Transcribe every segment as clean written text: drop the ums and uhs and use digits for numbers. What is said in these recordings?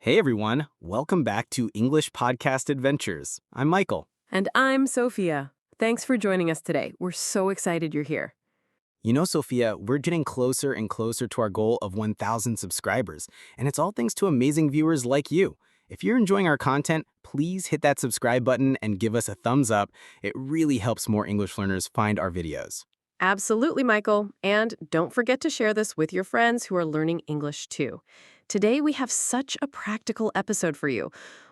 Hey everyone, welcome back to English Podcast Adventures. I'm Michael. And I'm Sophia. Thanks for joining us today. We're so excited you're here. You know, Sophia, we're getting closer and closer to our goal of 1,000 subscribers, and it's all thanks to amazing viewers like you. If you're enjoying our content, please hit that subscribe button and give us a thumbs up. It really helps more English learners find our videos. Absolutely, Michael. And don't forget to share this with your friends who are learning English too. Today, we have such a practical episode for you.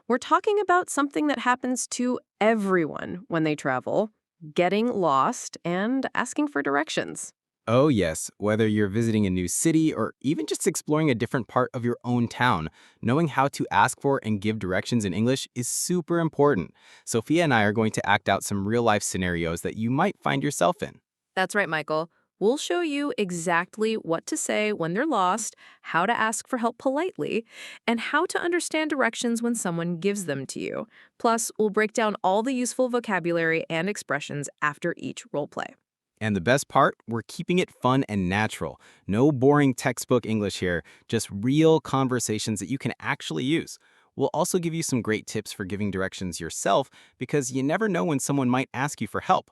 We're talking about something that happens to everyone when they travel, getting lost and asking for directions. Oh yes, whether you're visiting a new city or even just exploring a different part of your own town, knowing how to ask for and give directions in English is super important. Sophia and I are going to act out some real-life scenarios that you might find yourself in. That's right, Michael. We'll show you exactly what to say when they're lost, how to ask for help politely, and how to understand directions when someone gives them to you. Plus, we'll break down all the useful vocabulary and expressions after each role play. And the best part, we're keeping it fun and natural. No boring textbook English here, just real conversations that you can actually use. We'll also give you some great tips for giving directions yourself because you never know when someone might ask you for help.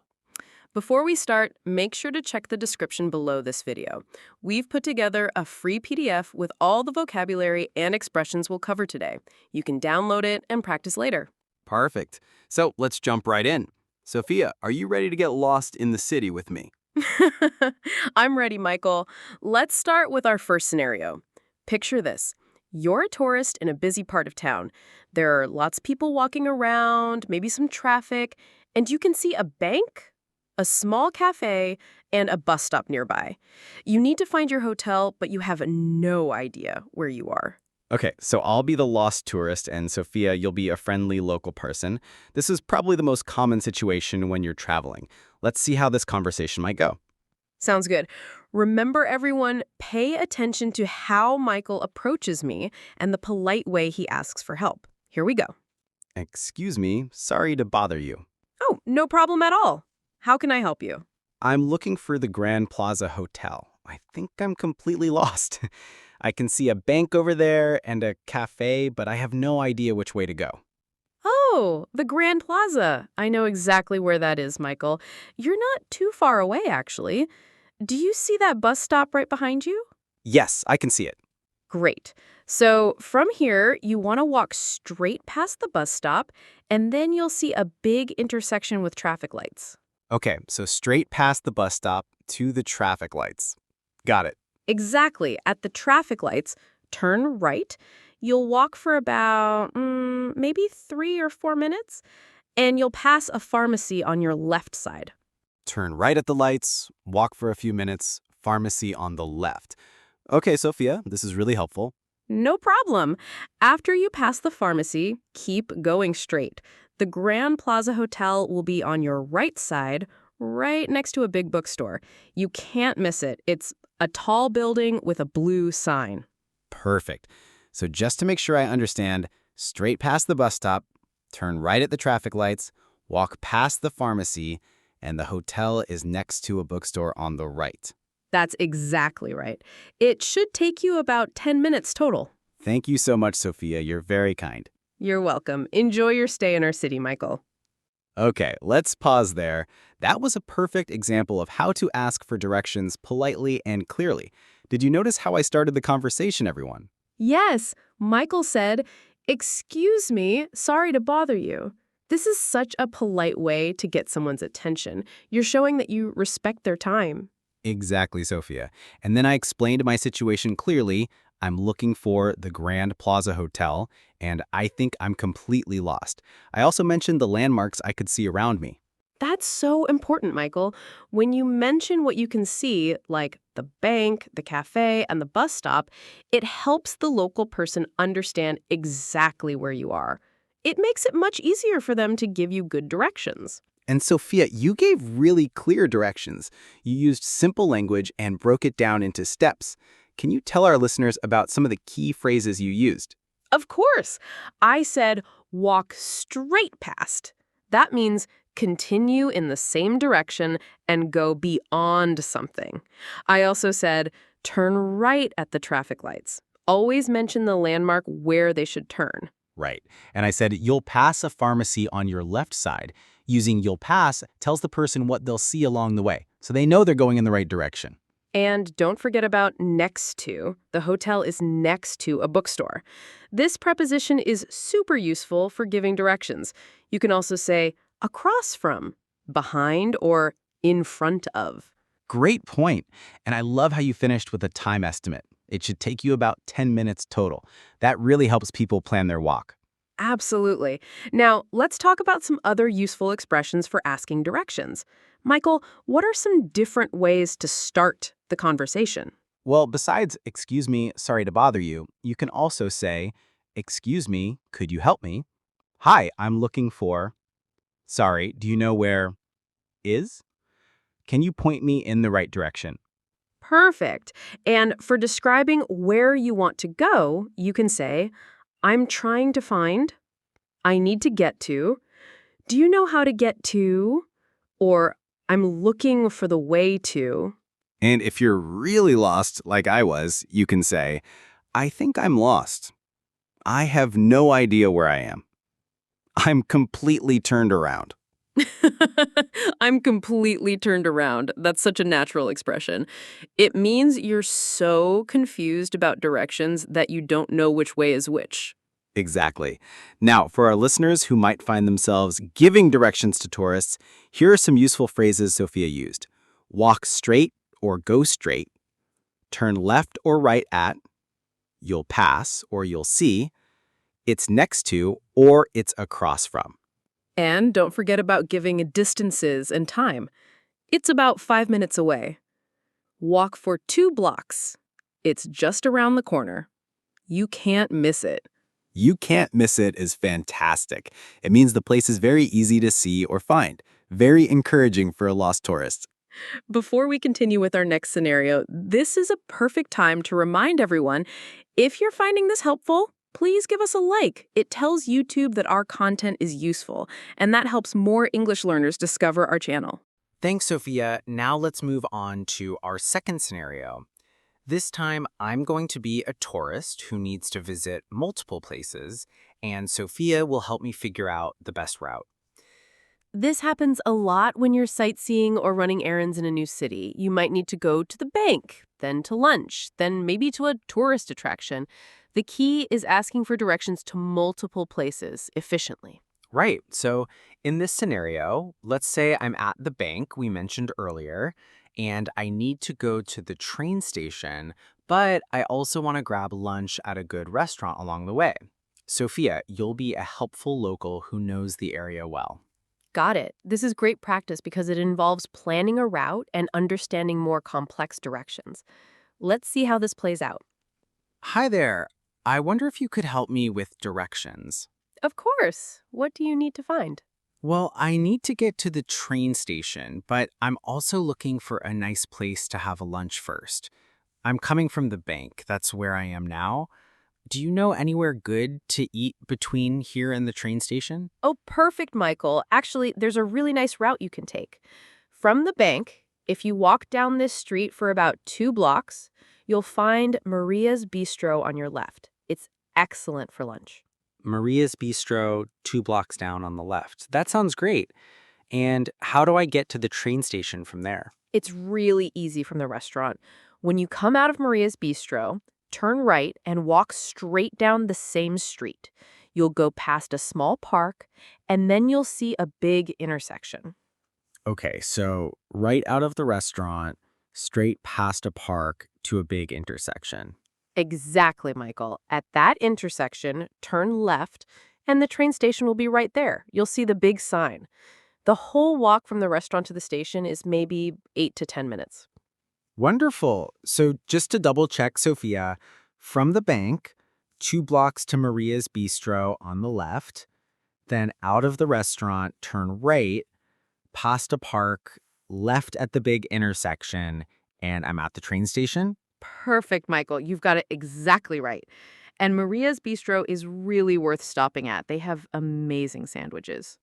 Before we start, make sure to check the description below this video. We've put together a free PDF with all the vocabulary and expressions we'll cover today. You can download it and practice later. Perfect. So let's jump right in. Sophia, are you ready to get lost in the city with me? I'm ready, Michael. Let's start with our first scenario. Picture this. You're a tourist in a busy part of town. There are lots of people walking around, maybe some traffic, and you can see a bank, a small cafe, and a bus stop nearby. You need to find your hotel, but you have no idea where you are. Okay, so I'll be the lost tourist, and Sophia, you'll be a friendly local person. This is probably the most common situation when you're traveling. Let's see how this conversation might go. Sounds good. Remember, everyone, pay attention to how Michael approaches me and the polite way he asks for help. Here we go. Excuse me, sorry to bother you. Oh, no problem at all. How can I help you? I'm looking for the Grand Plaza Hotel. I think I'm completely lost. I can see a bank over there and a cafe, but I have no idea which way to go. Oh, the Grand Plaza. I know exactly where that is, Michael. You're not too far away, actually. Do you see that bus stop right behind you? Yes, I can see it. Great. So from here, you want to walk straight past the bus stop, and then you'll see a big intersection with traffic lights. Okay, so straight past the bus stop to the traffic lights. Got it. Exactly. At the traffic lights, turn right. You'll walk for about maybe 3 or 4 minutes, and you'll pass a pharmacy on your left side. Turn right at the lights, walk for a few minutes, pharmacy on the left. Okay, Sophia, this is really helpful. No problem. After you pass the pharmacy, keep going straight. The Grand Plaza Hotel will be on your right side, right next to a big bookstore. You can't miss it. It's a tall building with a blue sign. Perfect. So just to make sure I understand, straight past the bus stop, turn right at the traffic lights, walk past the pharmacy, and the hotel is next to a bookstore on the right. That's exactly right. It should take you about 10 minutes total. Thank you so much, Sophia. You're very kind. You're welcome. Enjoy your stay in our city, Michael. Okay, let's pause there. That was a perfect example of how to ask for directions politely and clearly. Did you notice how I started the conversation, everyone? Yes, Michael said, "Excuse me, sorry to bother you." This is such a polite way to get someone's attention. You're showing that you respect their time. Exactly, Sophia. And then I explained my situation clearly. I'm looking for the Grand Plaza Hotel, and I think I'm completely lost. I also mentioned the landmarks I could see around me. That's so important, Michael. When you mention what you can see, like the bank, the cafe, and the bus stop, it helps the local person understand exactly where you are. It makes it much easier for them to give you good directions. And Sophia, you gave really clear directions. You used simple language and broke it down into steps. Can you tell our listeners about some of the key phrases you used? Of course. I said, walk straight past. That means continue in the same direction and go beyond something. I also said, turn right at the traffic lights. Always mention the landmark where they should turn. Right. And I said, you'll pass a pharmacy on your left side. Using you'll pass tells the person what they'll see along the way, so they know they're going in the right direction. And don't forget about next to. The hotel is next to a bookstore. This preposition is super useful for giving directions. You can also say across from, behind, or in front of. Great point. And I love how you finished with a time estimate. It should take you about 10 minutes total. That really helps people plan their walk. Absolutely. Now, let's talk about some other useful expressions for asking directions. Michael, what are some different ways to start the conversation? Well, besides, excuse me, sorry to bother you, you can also say, excuse me, could you help me? Hi, I'm looking for. Sorry, do you know where is? Can you point me in the right direction? Perfect. And for describing where you want to go, you can say, I'm trying to find, I need to get to, do you know how to get to, or I'm looking for the way to. And if you're really lost, like I was, you can say, I think I'm lost. I have no idea where I am. I'm completely turned around. I'm completely turned around. That's such a natural expression. It means you're so confused about directions that you don't know which way is which. Exactly. Now, for our listeners who might find themselves giving directions to tourists, here are some useful phrases Sophia used. Walk straight or go straight. Turn left or right at. You'll pass or you'll see. It's next to or it's across from. And don't forget about giving distances and time. It's about 5 minutes away. Walk for 2 blocks. It's just around the corner. You can't miss it. You can't miss it is fantastic. It means the place is very easy to see or find. Very encouraging for a lost tourist. Before we continue with our next scenario, this is a perfect time to remind everyone, if you're finding this helpful, please give us a like. It tells YouTube that our content is useful, and that helps more English learners discover our channel. Thanks, Sophia. Now let's move on to our second scenario. This time, I'm going to be a tourist who needs to visit multiple places, and Sophia will help me figure out the best route. This happens a lot when you're sightseeing or running errands in a new city. You might need to go to the bank, then to lunch, then maybe to a tourist attraction. The key is asking for directions to multiple places efficiently. Right. So in this scenario, let's say I'm at the bank we mentioned earlier, and I need to go to the train station, but I also want to grab lunch at a good restaurant along the way. Sophia, you'll be a helpful local who knows the area well. Got it. This is great practice because it involves planning a route and understanding more complex directions. Let's see how this plays out. Hi there. I wonder if you could help me with directions. Of course. What do you need to find? Well, I need to get to the train station, but I'm also looking for a nice place to have a lunch first. I'm coming from the bank. That's where I am now. Do you know anywhere good to eat between here and the train station? Oh, perfect, Michael. Actually, there's a really nice route you can take. From the bank, if you walk down this street for about 2 blocks, you'll find Maria's Bistro on your left. It's excellent for lunch. Maria's Bistro, 2 blocks down on the left. That sounds great. And how do I get to the train station from there? It's really easy from the restaurant. When you come out of Maria's Bistro, turn right and walk straight down the same street. You'll go past a small park, and then you'll see a big intersection. Okay, so right out of the restaurant, straight past a park to a big intersection. Exactly, Michael. At that intersection, turn left, and the train station will be right there. You'll see the big sign. The whole walk from the restaurant to the station is maybe 8 to 10 minutes. Wonderful. So just to double check, Sophia, from the bank, 2 blocks to Maria's Bistro on the left, then out of the restaurant, turn right, past a park, left at the big intersection, and I'm at the train station? Perfect, Michael. You've got it exactly right. And Maria's Bistro is really worth stopping at. They have amazing sandwiches.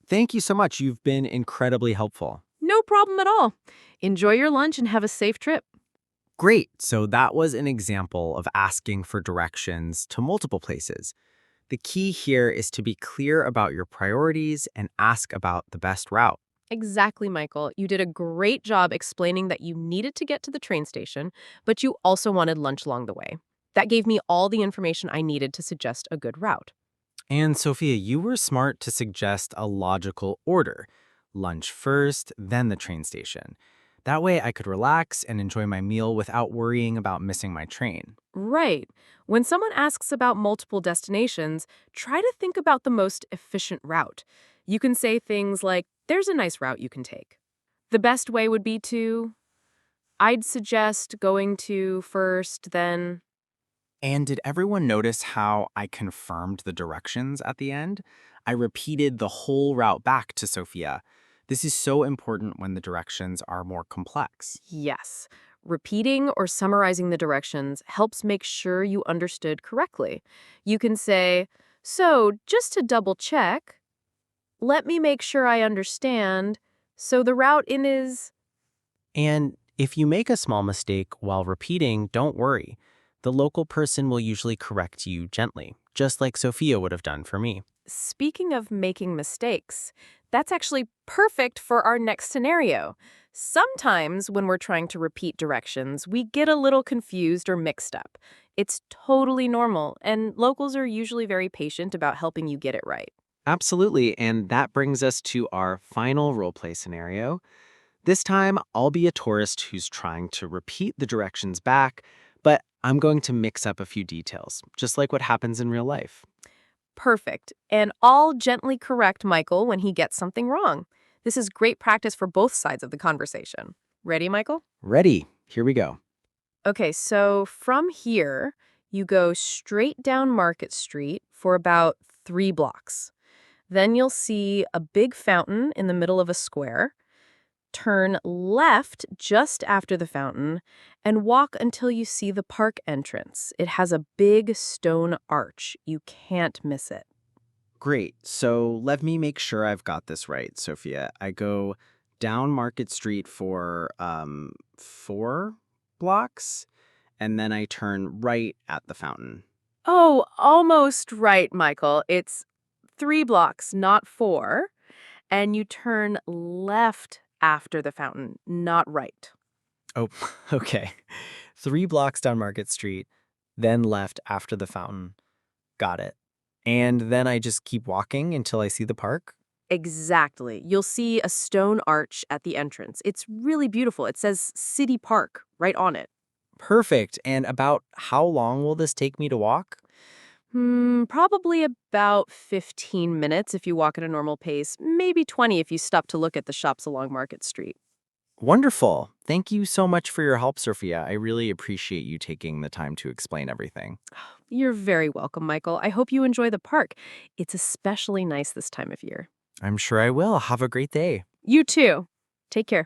Thank you so much. You've been incredibly helpful. No problem at all. Enjoy your lunch and have a safe trip. Great. So that was an example of asking for directions to multiple places. The key here is to be clear about your priorities and ask about the best route. Exactly, Michael. You did a great job explaining that you needed to get to the train station, but you also wanted lunch along the way. That gave me all the information I needed to suggest a good route. And Sophia, you were smart to suggest a logical order. Lunch first, then the train station. That way I could relax and enjoy my meal without worrying about missing my train. Right. When someone asks about multiple destinations, try to think about the most efficient route. You can say things like, there's a nice route you can take. The best way would be to, I'd suggest going to first, then. And did everyone notice how I confirmed the directions at the end? I repeated the whole route back to Sophia. This is so important when the directions are more complex. Yes. Repeating or summarizing the directions helps make sure you understood correctly. You can say, so just to double check, let me make sure I understand. So the route in is. And if you make a small mistake while repeating, don't worry. The local person will usually correct you gently, just like Sophia would have done for me. Speaking of making mistakes, that's actually perfect for our next scenario. Sometimes when we're trying to repeat directions, we get a little confused or mixed up. It's totally normal, and locals are usually very patient about helping you get it right. Absolutely, and that brings us to our final roleplay scenario. This time, I'll be a tourist who's trying to repeat the directions back, but I'm going to mix up a few details, just like what happens in real life. Perfect. And I'll gently correct Michael when he gets something wrong. This is great practice for both sides of the conversation. Ready, Michael? Ready? Here we go. Okay, so from here, you go straight down Market Street for about 3 blocks. Then you'll see a big fountain in the middle of a square. Turn left just after the fountain and walk until you see the park entrance. It has a big stone arch. You can't miss it. Great. So let me make sure I've got this right, Sophia. I go down Market Street for 4 blocks, and then I turn right at the fountain. Oh, almost right, Michael. It's 3 blocks, not four. And you turn left after the fountain, not right. Oh, okay. 3 blocks down Market Street, then left after the fountain. Got it. And then I just keep walking until I see the park? Exactly. You'll see a stone arch at the entrance. It's really beautiful. It says City Park right on it. Perfect. And about how long will this take me to walk? Probably about 15 minutes if you walk at a normal pace, maybe 20 if you stop to look at the shops along Market Street. Wonderful. Thank you so much for your help, Sophia. I really appreciate you taking the time to explain everything. You're very welcome, Michael. I hope you enjoy the park. It's especially nice this time of year. I'm sure I will. Have a great day. You too. Take care.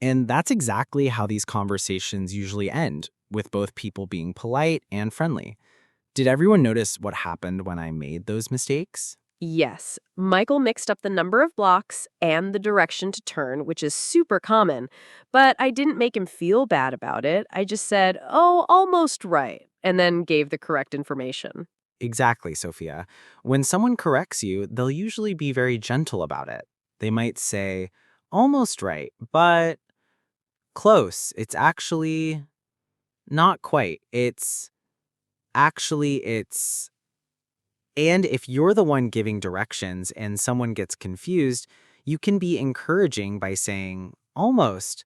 And that's exactly how these conversations usually end, with both people being polite and friendly. Did everyone notice what happened when I made those mistakes? Yes, Michael mixed up the number of blocks and the direction to turn, which is super common. But I didn't make him feel bad about it. I just said, oh, almost right, and then gave the correct information. Exactly, Sophia. When someone corrects you, they'll usually be very gentle about it. They might say, almost right, but close. It's actually not quite. It's. And if you're the one giving directions and someone gets confused, you can be encouraging by saying, almost,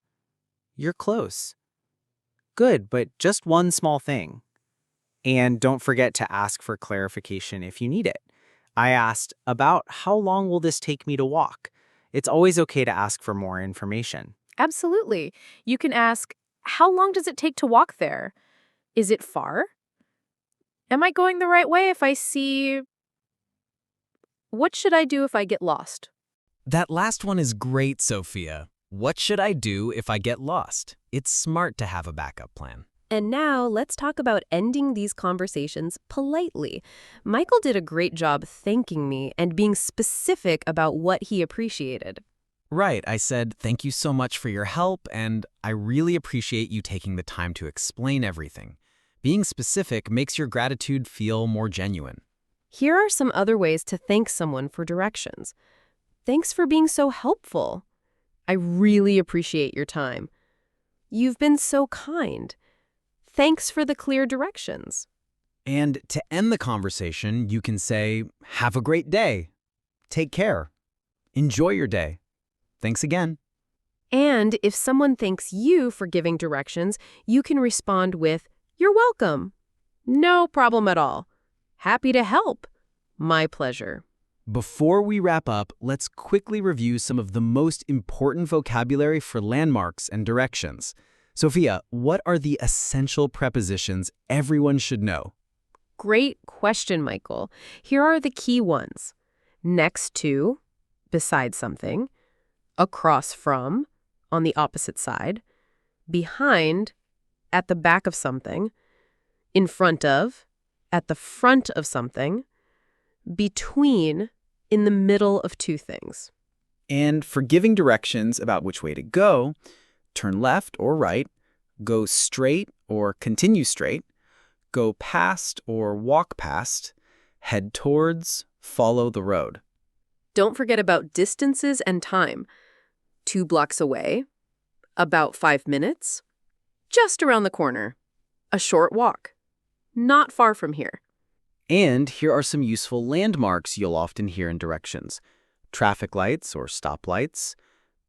you're close. Good, but just one small thing. And don't forget to ask for clarification if you need it. I asked, about how long will this take me to walk? It's always okay to ask for more information. Absolutely. You can ask, how long does it take to walk there? Is it far? Am I going the right way if I see... What should I do if I get lost? That last one is great, Sophia. What should I do if I get lost? It's smart to have a backup plan. And now let's talk about ending these conversations politely. Michael did a great job thanking me and being specific about what he appreciated. Right, I said, thank you so much for your help, and I really appreciate you taking the time to explain everything. Being specific makes your gratitude feel more genuine. Here are some other ways to thank someone for directions. Thanks for being so helpful. I really appreciate your time. You've been so kind. Thanks for the clear directions. And to end the conversation, you can say, have a great day. Take care. Enjoy your day. Thanks again. And if someone thanks you for giving directions, you can respond with, "You're welcome." "No problem at all." "Happy to help." "My pleasure." Before we wrap up, let's quickly review some of the most important vocabulary for landmarks and directions. Sophia, what are the essential prepositions everyone should know? Great question, Michael. Here are the key ones. Next to, beside something, across from, on the opposite side, behind, at the back of something, in front of, at the front of something, between, in the middle of two things. And for giving directions about which way to go, turn left or right, go straight or continue straight, go past or walk past, head towards, follow the road. Don't forget about distances and time. 2 blocks away, about 5 minutes, just around the corner, a short walk, not far from here. And here are some useful landmarks you'll often hear in directions: traffic lights or stoplights,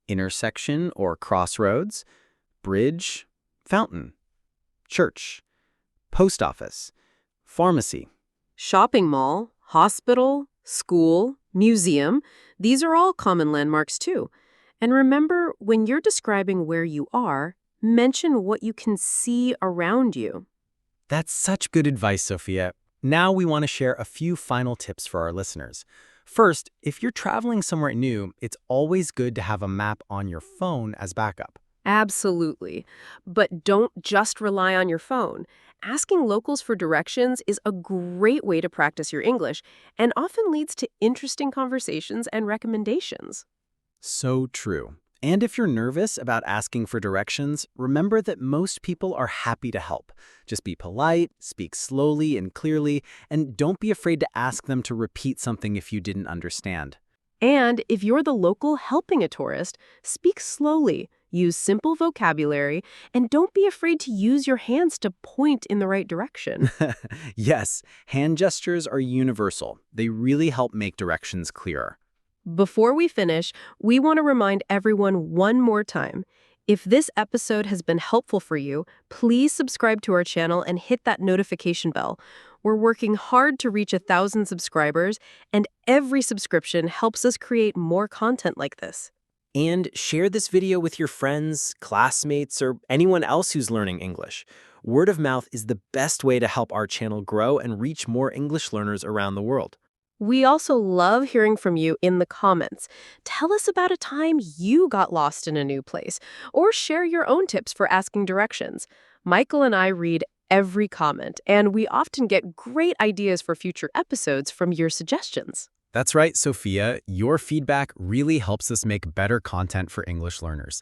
intersection or crossroads, bridge, fountain, church, post office, pharmacy. Shopping mall, hospital, school, museum, these are all common landmarks too. And remember, when you're describing where you are, mention what you can see around you. That's such good advice, Sophia. Now we want to share a few final tips for our listeners. First, if you're traveling somewhere new, it's always good to have a map on your phone as backup. Absolutely. But don't just rely on your phone. Asking locals for directions is a great way to practice your English and often leads to interesting conversations and recommendations. So true. And if you're nervous about asking for directions, remember that most people are happy to help. Just be polite, speak slowly and clearly, and don't be afraid to ask them to repeat something if you didn't understand. And if you're the local helping a tourist, speak slowly, use simple vocabulary, and don't be afraid to use your hands to point in the right direction. Yes, hand gestures are universal. They really help make directions clearer. Before we finish, we want to remind everyone one more time. If this episode has been helpful for you, please subscribe to our channel and hit that notification bell. We're working hard to reach 1,000 subscribers, and every subscription helps us create more content like this. And share this video with your friends, classmates, or anyone else who's learning English. Word of mouth is the best way to help our channel grow and reach more English learners around the world. We also love hearing from you in the comments. Tell us about a time you got lost in a new place, or share your own tips for asking directions. Michael and I read every comment, and we often get great ideas for future episodes from your suggestions. That's right, Sophia. Your feedback really helps us make better content for English learners.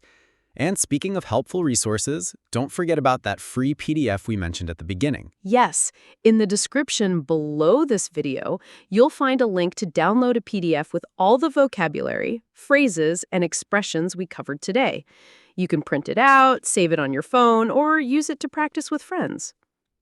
And speaking of helpful resources, don't forget about that free PDF we mentioned at the beginning. Yes, in the description below this video, you'll find a link to download a PDF with all the vocabulary, phrases, and expressions we covered today. You can print it out, save it on your phone, or use it to practice with friends.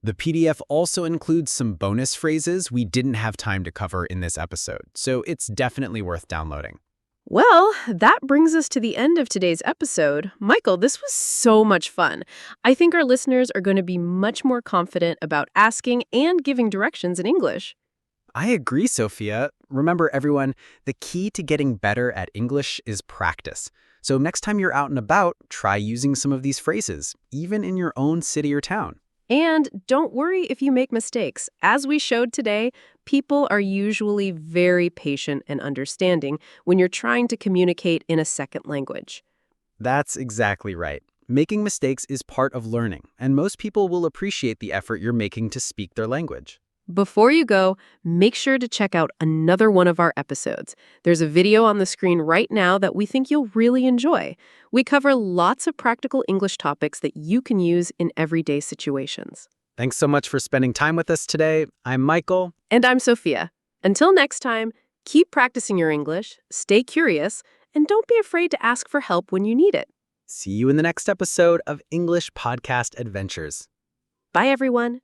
The PDF also includes some bonus phrases we didn't have time to cover in this episode, so it's definitely worth downloading. Well, that brings us to the end of today's episode. Michael, this was so much fun. I think our listeners are going to be much more confident about asking and giving directions in English. I agree, Sophia. Remember, everyone, the key to getting better at English is practice. So next time you're out and about, try using some of these phrases, even in your own city or town. And don't worry if you make mistakes. As we showed today, people are usually very patient and understanding when you're trying to communicate in a second language. That's exactly right. Making mistakes is part of learning, and most people will appreciate the effort you're making to speak their language. Before you go, make sure to check out another one of our episodes. There's a video on the screen right now that we think you'll really enjoy. We cover lots of practical English topics that you can use in everyday situations. Thanks so much for spending time with us today. I'm Michael. And I'm Sophia. Until next time, keep practicing your English, stay curious, and don't be afraid to ask for help when you need it. See you in the next episode of English Podcast Adventures. Bye, everyone.